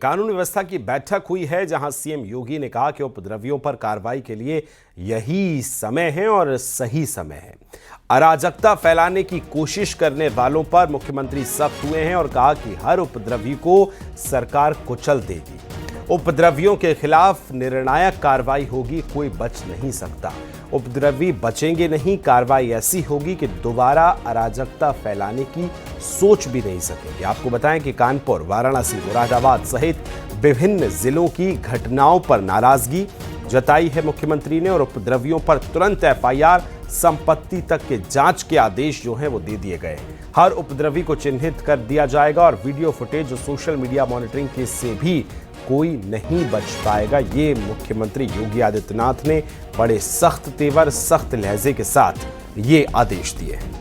कानून व्यवस्था की बैठक हुई है जहां सीएम योगी ने कहा कि उपद्रवियों पर कार्रवाई के लिए यही समय है और सही समय है। अराजकता फैलाने की कोशिश करने वालों पर मुख्यमंत्री सख्त हुए हैं और कहा कि हर उपद्रवी को सरकार कुचल देगी। उपद्रवियों के खिलाफ निर्णायक कार्रवाई होगी, कोई बच नहीं सकता। उपद्रवी बचेंगे नहीं, कार्रवाई ऐसी होगी कि दोबारा अराजकता फैलाने की सोच भी नहीं सकेंगे। आपको बताएं कि कानपुर, वाराणसी, मुरादाबाद सहित विभिन्न जिलों की घटनाओं पर नाराजगी जताई है मुख्यमंत्री ने और उपद्रवियों पर तुरंत एफआईआर, संपत्ति तक के जांच के आदेश जो हैं वो दे दिए गए। हर उपद्रवी को चिन्हित कर दिया जाएगा और वीडियो फुटेज और सोशल मीडिया मॉनिटरिंग केस से भी कोई नहीं बच पाएगा। ये मुख्यमंत्री योगी आदित्यनाथ ने बड़े सख्त तेवर, सख्त लहजे के साथ ये आदेश दिए हैं।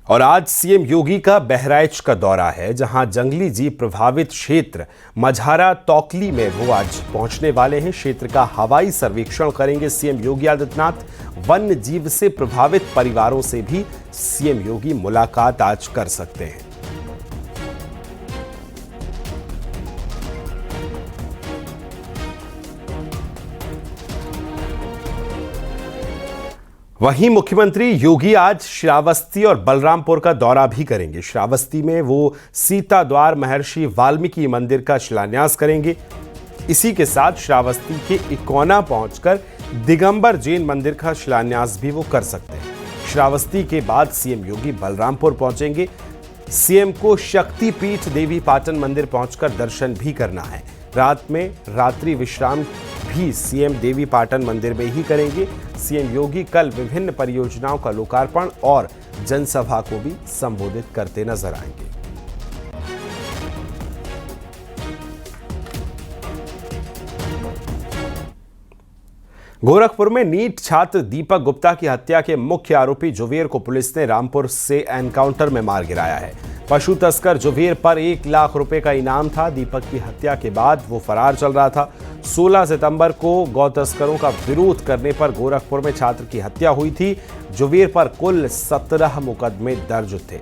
और आज सीएम योगी का बहराइच का दौरा है, जहां जंगली जीव प्रभावित क्षेत्र मझारा तौकली में वो आज पहुंचने वाले हैं। क्षेत्र का हवाई सर्वेक्षण करेंगे सीएम योगी आदित्यनाथ। वन्य जीव से प्रभावित परिवारों से भी सीएम योगी मुलाकात आज कर सकते हैं। वहीं मुख्यमंत्री योगी आज श्रावस्ती और बलरामपुर का दौरा भी करेंगे। श्रावस्ती में वो सीता द्वार महर्षि वाल्मीकि मंदिर का शिलान्यास करेंगे। इसी के साथ श्रावस्ती के इकोना पहुंचकर दिगंबर जैन मंदिर का शिलान्यास भी वो कर सकते हैं। श्रावस्ती के बाद सीएम योगी बलरामपुर पहुंचेंगे। सीएम को शक्तिपीठ देवी पाटन मंदिर पहुंचकर दर्शन भी करना है। रात में रात्रि विश्राम भी सीएम देवी पाटन मंदिर में ही करेंगे। सीएम योगी कल विभिन्न परियोजनाओं का लोकार्पण और जनसभा को भी संबोधित करते नजर आएंगे। गोरखपुर में नीट छात्र दीपक गुप्ता की हत्या के मुख्य आरोपी जुबेर को पुलिस ने रामपुर से एनकाउंटर में मार गिराया है। पशु तस्कर जुबेर पर 1 लाख रुपए का इनाम था। दीपक की हत्या के बाद वो फरार चल रहा था। 16 सितंबर को गौ तस्करों का विरोध करने पर गोरखपुर में छात्र की हत्या हुई थी। जुबेर पर कुल 17 मुकदमे दर्ज थे।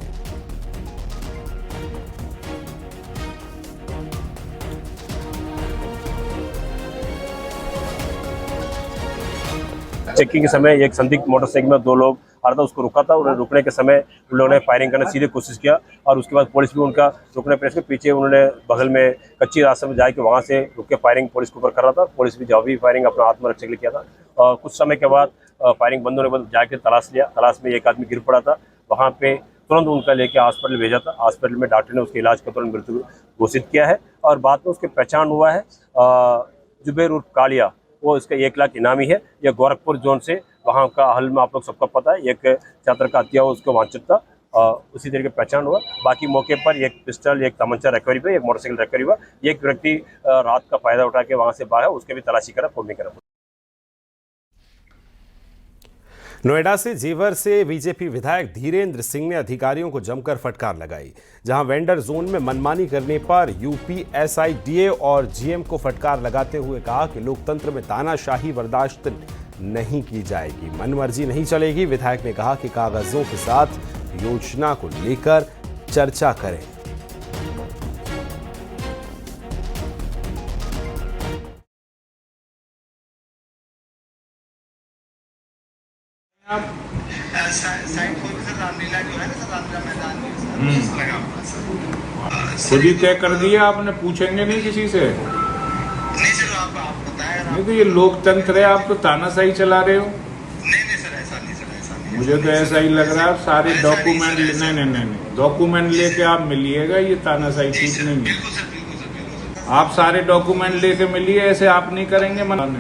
चेकिंग के समय एक संदिग्ध मोटरसाइकिल में 2 लोग आ रहा था, उसको रुका था। उन्हें रुकने के समय उन लोगों ने फायरिंग करने सीधे कोशिश किया और उसके बाद पुलिस भी उनका रुकने पर इसके पीछे उन्होंने बगल में कच्ची रास्ते में जाके वहां से रुक के फायरिंग पुलिस के ऊपर कर रहा था। पुलिस भी जवाबी फायरिंग अपना आत्मरक्षा के लिए किया था और कुछ समय के बाद फायरिंग बंद होने के बाद जाके तलाश लिया। तलाश में एक आदमी गिर पड़ा था। वहाँ पे तुरंत उनका लेके हॉस्पिटल भेजा था। हॉस्पिटल में डॉक्टर ने उसके इलाज का तुरंत मृत्यु घोषित किया है और बाद में उसकी पहचान हुआ है जुबेर उर्फ कालिया, वो इसका 1 लाख इनामी है। यह गोरखपुर जोन से वहाँ का हल में आप लोग सबका पता है, एक छात्र का हत्या हुआ, उसको वांछित था। उसी तरीके पहचान हुआ। बाकी मौके पर एक पिस्टल, एक तमंचा रिकवरी हुआ, एक मोटरसाइकिल रिकवरी हुआ। एक व्यक्ति रात का फायदा उठा के वहाँ से बाहर, उसके भी तलाशी करा, फोन नहीं करा। नोएडा से जेवर से बीजेपी विधायक धीरेन्द्र सिंह ने अधिकारियों को जमकर फटकार लगाई। जहां वेंडर जोन में मनमानी करने पर यूपीएसआईडीए और जीएम को फटकार लगाते हुए कहा कि लोकतंत्र में तानाशाही बर्दाश्त नहीं की जाएगी, मनमर्जी नहीं चलेगी। विधायक ने कहा कि कागजों के साथ योजना को लेकर चर्चा करें। खुद ही तय कर दिया आपने, पूछेंगे नहीं किसी से? नहीं सर, आप बताया। नहीं तो ये लोकतंत्र है, आप तो तानाशाही चला रहे हो। नहीं सर, ऐसा नहीं सर, ऐसा नहीं। मुझे तो ऐसा ही लग रहा है। आप सारे डॉक्यूमेंट नहीं डॉक्यूमेंट लेके आप मिलिएगा, ये तानाशाही ठीक नहीं है। बिल्कुल सर, बिल्कुल सर, बिल्कुल सर। आप सारे डॉक्यूमेंट लेके मिलिए, ऐसे आप नहीं करेंगे मना।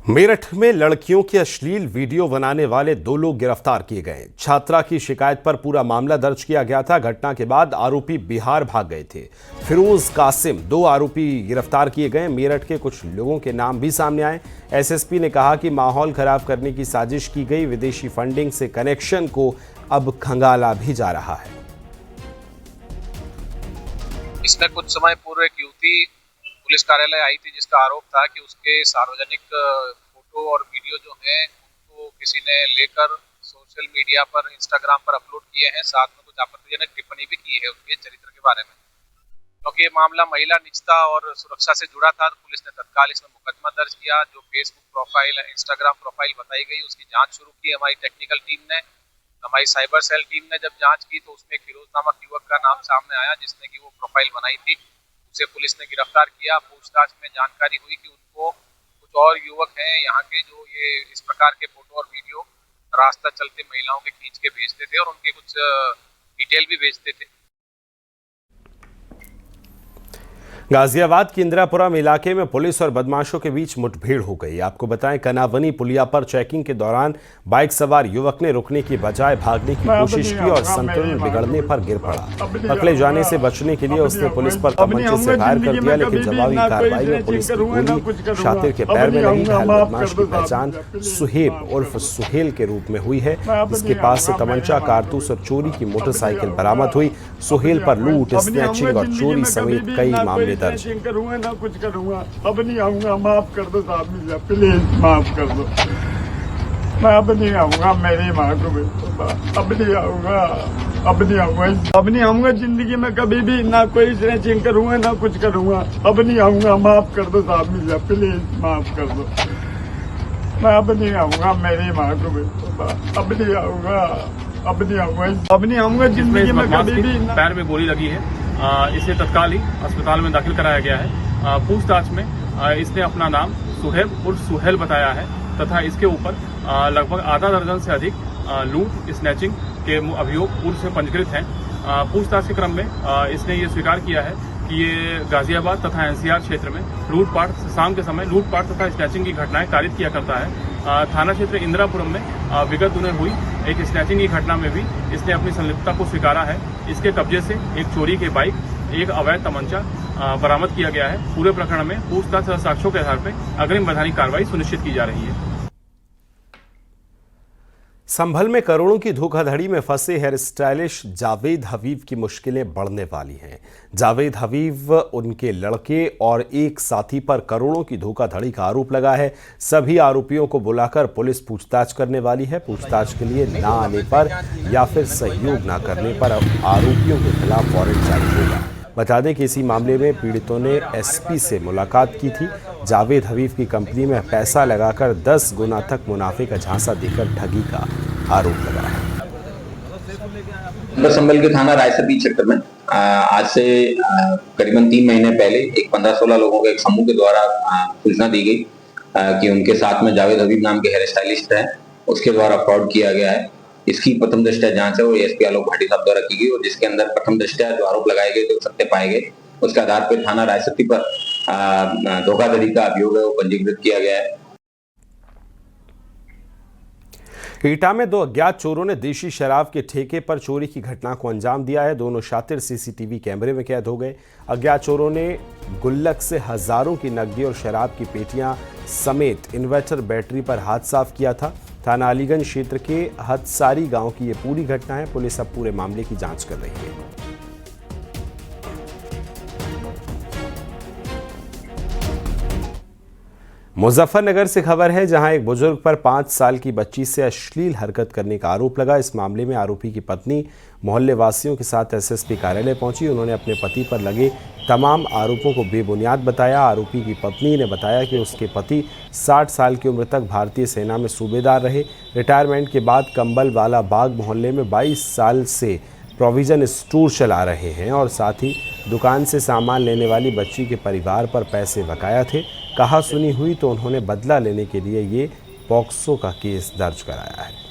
मेरठ में लड़कियों की अश्लील वीडियो बनाने वाले 2 लोग गिरफ्तार किए गए। छात्रा की शिकायत पर पूरा मामला दर्ज किया गया था। घटना के बाद आरोपी बिहार भाग गए थे। फिरोज कासिम, 2 आरोपी गिरफ्तार किए गए। मेरठ के कुछ लोगों के नाम भी सामने आए। एसएसपी ने कहा कि माहौल खराब करने की साजिश की गई। विदेशी फंडिंग से कनेक्शन को अब खंगाला भी जा रहा है। इसमें कुछ समय पूर्व एक युवती पुलिस कार्यालय आई थी जिसका आरोप था कि उसके सार्वजनिक फोटो फोटो और वीडियो जो हैं उनको किसी ने लेकर सोशल मीडिया पर, इंस्टाग्राम पर अपलोड किए हैं। साथ में कुछ आपत्तिजनक टिप्पणी भी की है उनके चरित्र के बारे में। क्योंकि ये मामला महिला निजता और सुरक्षा से जुड़ा था, तो पुलिस ने तत्काल इसमें मुकदमा दर्ज किया। जो फेसबुक प्रोफाइल, इंस्टाग्राम प्रोफाइल बताई गई, उसकी जांच शुरू की हमारी टेक्निकल टीम ने। हमारी साइबर सेल टीम ने जब जांच की तो उसमें फिरोज नामक युवक का नाम सामने आया, जिसने कि वो प्रोफाइल बनाई थी। उसे पुलिस ने गिरफ्तार किया। पूछताछ में जानकारी हुई कि उनको कुछ और युवक हैं यहाँ के जो ये इस प्रकार के फोटो और वीडियो रास्ता चलते महिलाओं के खींच के भेजते थे और उनके कुछ डिटेल भी भेजते थे। गाजियाबाद के इंदिरापुरम इलाके में पुलिस और बदमाशों के बीच मुठभेड़ हो गई। आपको बताएं, कनावनी पुलिया पर चेकिंग के दौरान बाइक सवार युवक ने रुकने की बजाय भागने की कोशिश की और संतुलन बिगड़ने पर गिर पड़ा। पकड़े जाने से बचने के लिए उसने पुलिस पर तमंचे से फायर कर दिया, लेकिन जवाबी कार्रवाई में पुलिस की गोली शातिर के पैर में लगी। घायल बदमाश की पहचान सुहेब उर्फ सुहेल के रूप में हुई है। इसके पास से तमंचा, कारतूस और चोरी की मोटरसाइकिल बरामद हुई। सुहेल पर लूट, स्नैचिंग और चोरी समेत कई मामले करूंगा ना कुछ करूंगा। अब नहीं आऊंगा, माफ कर दो साहब, मुझे प्लीज माफ कर दो। मैं अब नहीं आऊंगा, मेरी माँ को अब नहीं आऊंगा, अब नहीं आऊंगा, अब नहीं आऊंगा जिंदगी में कभी भी। ना कोई स्नैचिंग करूंगा ना कुछ करूंगा। अब नहीं आऊंगा, माफ कर दो साहब, मुझे प्लीज माफ कर दो। मैं अब नहीं आऊंगा, मेरी माँ को अब नहीं आऊंगा, अब नहीं आऊंगा, अब नहीं आऊंगा जिंदगी में कभी भी। पैर में गोली लगी है। इसे तत्काल ही अस्पताल में दाखिल कराया गया है। पूछताछ में इसने अपना नाम सुहेब उर्फ सुहेल बताया है तथा इसके ऊपर लगभग आधा दर्जन से अधिक लूट, स्नैचिंग के अभियोग पूर्व से पंजीकृत हैं। पूछताछ के क्रम में इसने ये स्वीकार किया है कि ये गाजियाबाद तथा एनसीआर क्षेत्र में लूटपाट, शाम के समय लूटपाट तथा स्नैचिंग की घटनाएं कारित किया करता है। थाना क्षेत्र इंदिरापुरम में विगत दिनों हुई एक स्नैचिंग की घटना में भी इसने अपनी संलिप्तता को स्वीकारा है। इसके कब्जे से एक चोरी की बाइक, एक अवैध तमंचा बरामद किया गया है। पूरे प्रकरण में पूछताछ और साक्ष्यों के आधार पर अग्रिम वैधानिक कार्रवाई सुनिश्चित की जा रही है। संभल में करोड़ों की धोखाधड़ी में फंसे हेयर स्टाइलिश जावेद हबीब की मुश्किलें बढ़ने वाली हैं। जावेद हबीब, उनके लड़के और एक साथी पर करोड़ों की धोखाधड़ी का आरोप लगा है। सभी आरोपियों को बुलाकर पुलिस पूछताछ करने वाली है। पूछताछ के लिए ना आने पर या फिर सहयोग ना करने पर आरोपियों के खिलाफ वारंट जारी होगा। बता दें कि इसी मामले में पीड़ितों ने एसपी से मुलाकात की थी। जावेद हबीब की कंपनी में पैसा लगाकर 10 गुना तक मुनाफे का झांसा देकर ठगी का आरोप लगा है। संभल के थाना रायसती क्षेत्र में आज से करीबन 3 महीने पहले एक 15-16 लोगों के एक समूह के द्वारा सूचना दी गई कि उनके साथ में जावेद हबीब नाम के हेयर स्टाइलिस्ट है, उसके द्वारा फ्रॉड किया गया है। इसकी प्रथम दृष्टया जांच है वो एसपी आलोक भाटी साहब द्वारा की गई और जिसके अंदर प्रथम दृष्टया जो आरोप लगाए गए थे सत्य पाए गए। उसके आधार पर थाना रायसती पर धोखाधड़ी का अभियोग है वो पंजीकृत किया गया है। एटा में 2 अज्ञात चोरों ने देशी शराब के ठेके पर चोरी की घटना को अंजाम दिया है। दोनों शातिर सीसीटीवी कैमरे में कैद हो गए। अज्ञात चोरों ने गुल्लक से हजारों की नकदी और शराब की पेटियां समेत इन्वर्टर बैटरी पर हाथ साफ किया था। थाना अलीगंज क्षेत्र के हदसारी गांव की ये पूरी घटना है। पुलिस अब पूरे मामले की जांच कर रही है। मुजफ्फरनगर से खबर है, जहां एक बुजुर्ग पर 5 साल की बच्ची से अश्लील हरकत करने का आरोप लगा। इस मामले में आरोपी की पत्नी मोहल्ले वासियों के साथ एसएसपी कार्यालय पहुंची। उन्होंने अपने पति पर लगे तमाम आरोपों को बेबुनियाद बताया। आरोपी की पत्नी ने बताया कि उसके पति 60 साल की उम्र तक भारतीय सेना में सूबेदार रहे। रिटायरमेंट के बाद कंबल वाला बाग मोहल्ले में 22 साल से प्रोविजन स्टोर चला रहे हैं और साथ ही दुकान से सामान लेने वाली बच्ची के परिवार पर पैसे बकाया थे। कहा सुनी हुई तो उन्होंने बदला लेने के लिए ये पॉक्सो का केस दर्ज कराया है।